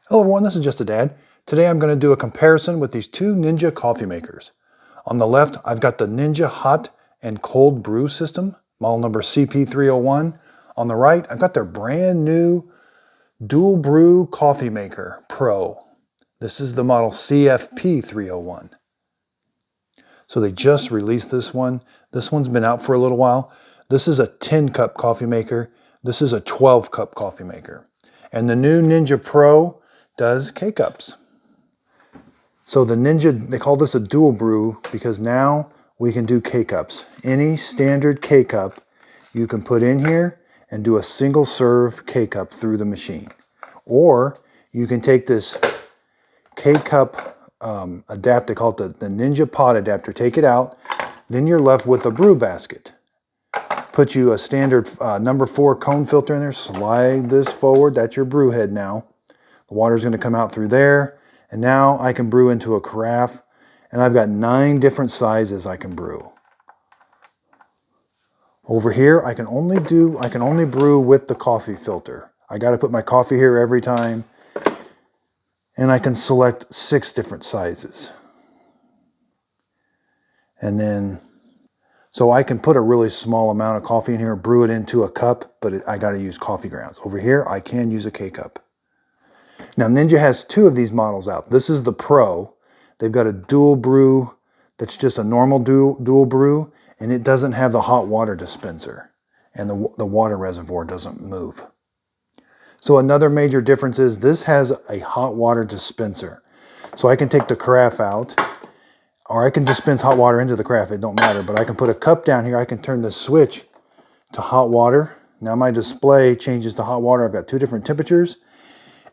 Hello everyone, this is Just a Dad. Today I'm going to do a comparison with these two Ninja coffee makers. On the left, I've got the Ninja hot and cold brew system, model number CP301. On the right, I've got their brand new DualBrew coffee maker, Pro. This is the model CFP301. So they just released this one. This one's been out for a little while. This is a 10-cup coffee maker. This is a 12-cup coffee maker. And the new Ninja Pro does K-cups. So the Ninja, they call this a dual brew because now we can do K-cups. Any standard K-cup you can put in here and do a single serve K-cup through the machine. Or you can take this K-cup adapter, call it the Ninja pod adapter, take it out, then you're left with a brew basket. Put you a standard number 4 cone filter in there, slide this forward, that's your brew head now. The water's going to come out through there, and now I can brew into a carafe, and I've got 9 different sizes I can brew. Over here, I can only brew with the coffee filter. I got to put my coffee here every time, and I can select 6 different sizes. And then, so I can put a really small amount of coffee in here, brew it into a cup, but I got to use coffee grounds. Over here, I can use a K-cup. Now Ninja has 2 of these models out. This is the Pro. They've got a dual brew that's just a normal dual brew, and it doesn't have the hot water dispenser, and the water reservoir doesn't move. So another major difference is this has a hot water dispenser. So I can take the carafe out, or I can dispense hot water into the carafe, it don't matter, but I can put a cup down here, I can turn the switch to hot water. Now my display changes to hot water. I've got 2 different temperatures,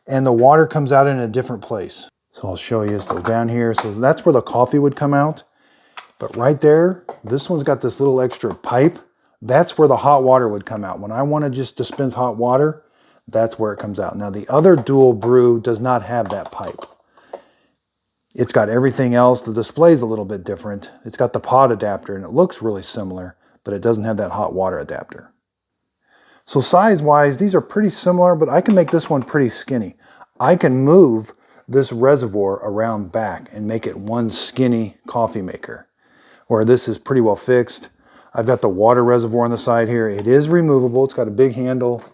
and the water comes out in a different place. So I'll show you. So down here, so that's where the coffee would come out. But right there, this one's got this little extra pipe. That's where the hot water would come out. When I want to just dispense hot water, that's where it comes out. Now the other dual brew does not have that pipe. It's got everything else. The display's a little bit different. It's got the pod adapter, and it looks really similar, but it doesn't have that hot water adapter. So size-wise, these are pretty similar, but I can make this one pretty skinny. I can move this reservoir around back and make it one skinny coffee maker, where this is pretty well fixed. I've got the water reservoir on the side here. It is removable. It's got a big handle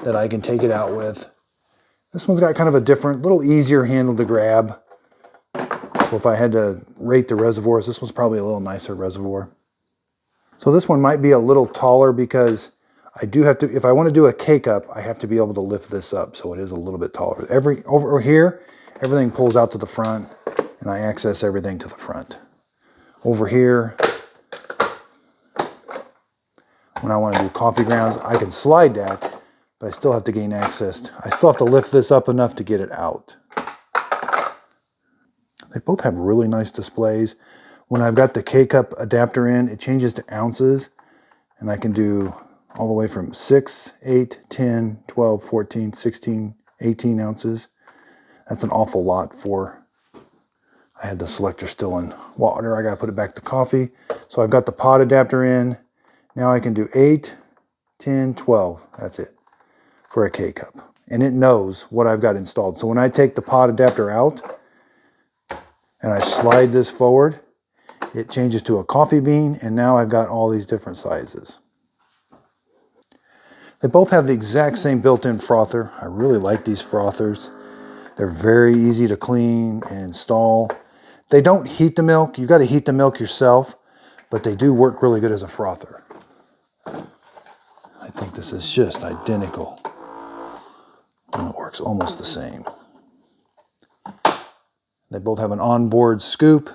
that I can take it out with. This one's got kind of a different, little easier handle to grab. So if I had to rate the reservoirs, this one's probably a little nicer reservoir. So this one might be a little taller because I do have to, if I want to do a K-cup, I have to be able to lift this up, so it is a little bit taller. Over here, everything pulls out to the front, and I access everything to the front. Over here, when I want to do coffee grounds, I can slide that, but I still have to gain access. I still have to lift this up enough to get it out. They both have really nice displays. When I've got the K-cup adapter in, it changes to ounces, and I can do all the way from 6, 8, 10, 12, 14, 16, 18 ounces. That's an awful lot for, I had the selector still in water. I got to put it back to coffee. So I've got the pod adapter in. Now I can do 8, 10, 12. That's it for a K-cup. And it knows what I've got installed. So when I take the pod adapter out and I slide this forward, it changes to a coffee bean, and now I've got all these different sizes. They both have the exact same built-in frother. I really like these frothers. They're very easy to clean and install. They don't heat the milk. You've got to heat the milk yourself, but they do work really good as a frother. I think this is just identical. And it works almost the same. They both have an onboard scoop.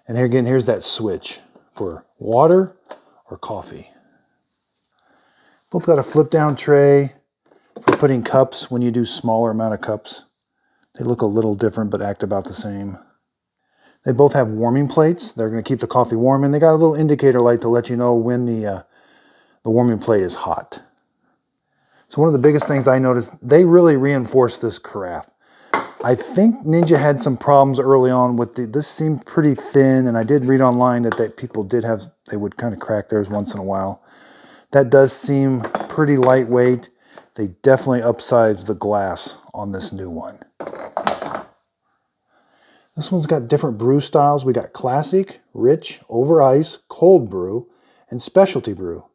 And here again, here's that switch for water or coffee. Both got a flip down tray for putting cups when you do smaller amount of cups. They look a little different but act about the same. They both have warming plates. They're going to keep the coffee warm, and they got a little indicator light to let you know when the warming plate is hot. So one of the biggest things I noticed, they really reinforced this carafe. I think Ninja had some problems early on with this seemed pretty thin, and I did read online that people did have, they would kind of crack theirs once in a while. That does seem pretty lightweight. They definitely upsized the glass on this new one. This one's got different brew styles. We got classic, rich, over ice, cold brew, and specialty brew.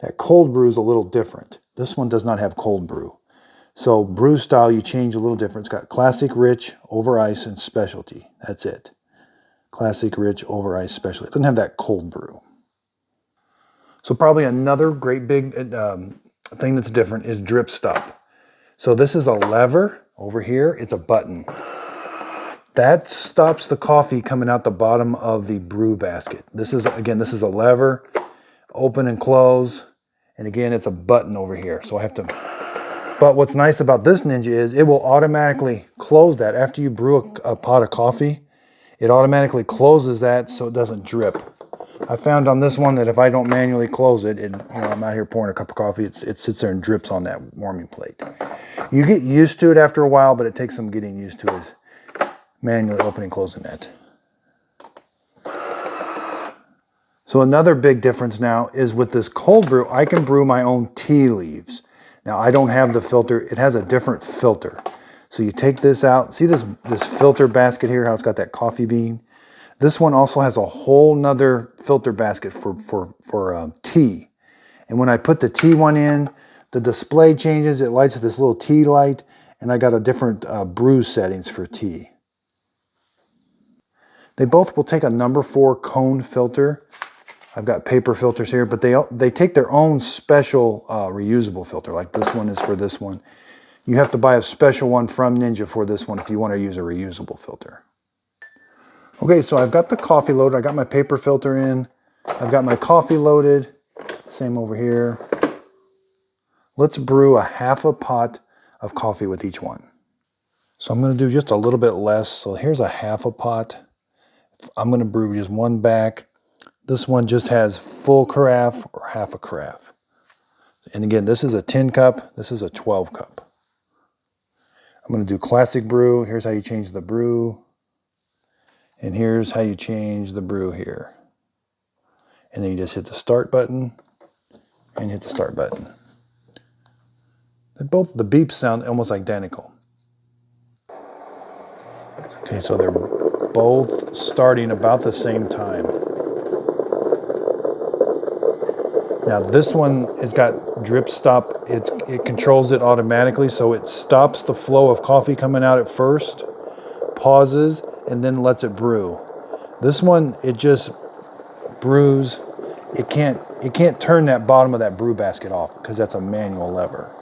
That cold brew is a little different. This one does not have cold brew. So brew style, you change a little different. It's got classic, rich, over ice, and specialty. That's it. Classic, rich, over ice, specialty. It doesn't have that cold brew. So probably another great big thing that's different is drip stop. So this is a lever over here. It's a button. That stops the coffee coming out the bottom of the brew basket. This is a lever, open and close. And again, it's a button over here. So I have to, but what's nice about this Ninja is it will automatically close that. After you brew a pot of coffee, it automatically closes that so it doesn't drip. I found on this one that if I don't manually close it, I'm out here pouring a cup of coffee, it sits there and drips on that warming plate. You get used to it after a while, but it takes some getting used to is manually opening and closing that. So another big difference now is with this cold brew, I can brew my own tea leaves. Now I don't have the filter, it has a different filter. So you take this out, see this filter basket here, how it's got that coffee bean? This one also has a whole nother filter basket for tea. And when I put the tea one in, the display changes, it lights with this little tea light, and I got a different brew settings for tea. They both will take a number 4 cone filter. I've got paper filters here, but they take their own special reusable filter, like this one is for this one. You have to buy a special one from Ninja for this one if you want to use a reusable filter. Okay, so I've got the coffee loaded. I got my paper filter in. I've got my coffee loaded. Same over here. Let's brew a half a pot of coffee with each one. So I'm going to do just a little bit less. So here's a half a pot. I'm going to brew just one back. This one just has full carafe or half a carafe. And again, this is a 10 cup. This is a 12 cup. I'm going to do classic brew. Here's how you change the brew. And here's how you change the brew here. And then you just hit the start button and hit the start button. Both the beeps sound almost identical. Okay, so they're both starting about the same time. Now this one has got drip stop. It controls it automatically, so it stops the flow of coffee coming out at first, pauses, and then lets it brew. This one, it just brews. It can't turn that bottom of that brew basket off because that's a manual lever.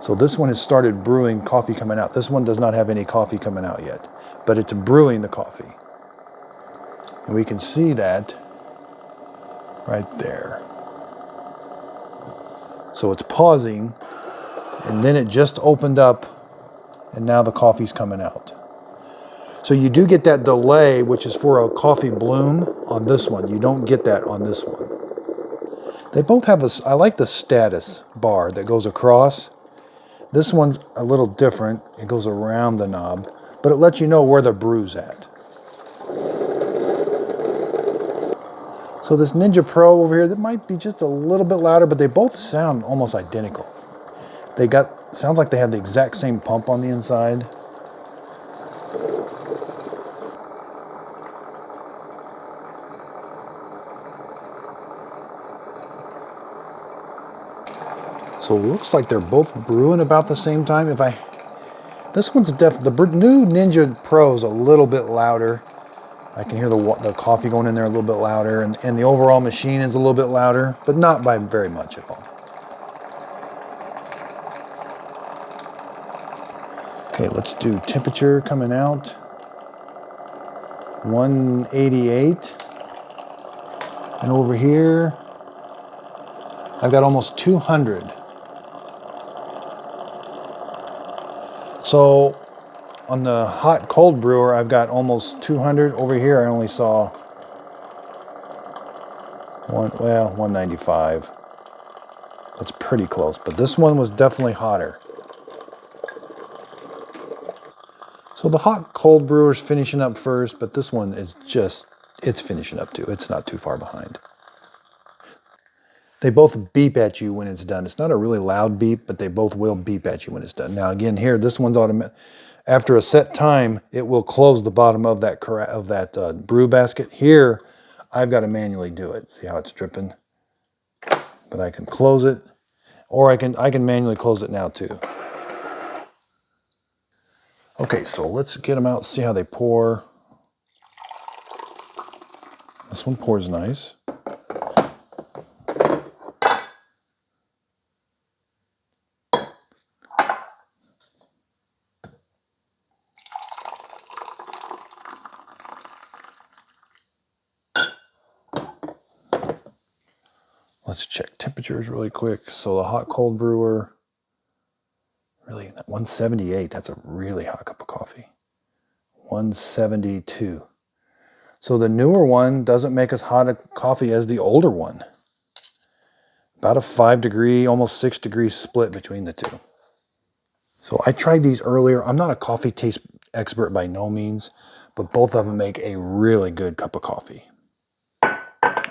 So this one has started brewing coffee coming out. This one does not have any coffee coming out yet, but it's brewing the coffee. And we can see that right there. So it's pausing, and then it just opened up, and now the coffee's coming out. So you do get that delay, which is for a coffee bloom on this one. You don't get that on this one. They both have I like the status bar that goes across. This one's a little different. It goes around the knob, but it lets you know where the brew's at. So this Ninja Pro over here, that might be just a little bit louder, but they both sound almost identical. Sounds like they have the exact same pump on the inside. So it looks like they're both brewing about the same time. This one's the new Ninja Pro is a little bit louder. I can hear the coffee going in there a little bit louder, and the overall machine is a little bit louder, but not by very much at all. Okay, let's do temperature coming out. 188. And over here, I've got almost 200. So on the hot cold brewer, I've got almost 200. Over here, I only saw 195. That's pretty close, but this one was definitely hotter. So the hot cold brewer's finishing up first, but this one is it's finishing up too. It's not too far behind. They both beep at you when it's done. It's not a really loud beep, but they both will beep at you when it's done. Now again, here, this one's automatic. After a set time, it will close the bottom of that brew basket. Here, I've got to manually do it. See how it's dripping? But I can close it, or I can manually close it now too. Okay, so let's get them out, see how they pour. This one pours nice. Let's check temperatures really quick. So the hot cold brewer, really 178, that's a really hot cup of coffee. 172. So the newer one doesn't make as hot a coffee as the older one. About a 5-degree, almost 6-degree split between the two. So I tried these earlier. I'm not a coffee taste expert by no means, but both of them make a really good cup of coffee.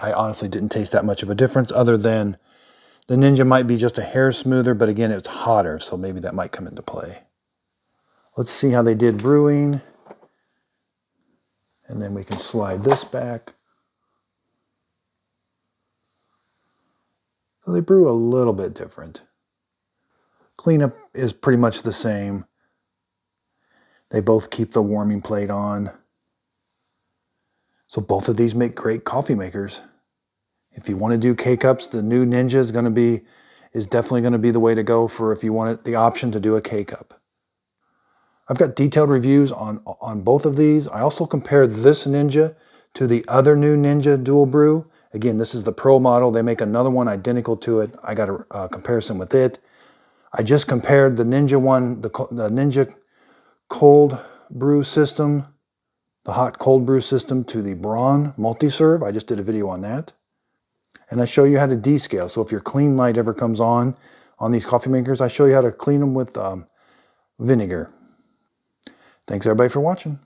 I honestly didn't taste that much of a difference other than the Ninja might be just a hair smoother, but again, it's hotter, so maybe that might come into play. Let's see how they did brewing. And then we can slide this back. So they brew a little bit different. Cleanup is pretty much the same. They both keep the warming plate on. So both of these make great coffee makers. If you want to do K-Cups, the new Ninja is definitely going to be the way to go for if you want the option to do a K-Cup. I've got detailed reviews on both of these. I also compared this Ninja to the other new Ninja DualBrew. Again, this is the Pro model. They make another one identical to it. I got a comparison with it. I just compared the Ninja one, the Ninja cold brew system, the hot cold brew system, to the Braun multi-serve. I just did a video on that. And I show you how to descale. So if your clean light ever comes on these coffee makers, I show you how to clean them with vinegar. Thanks everybody for watching.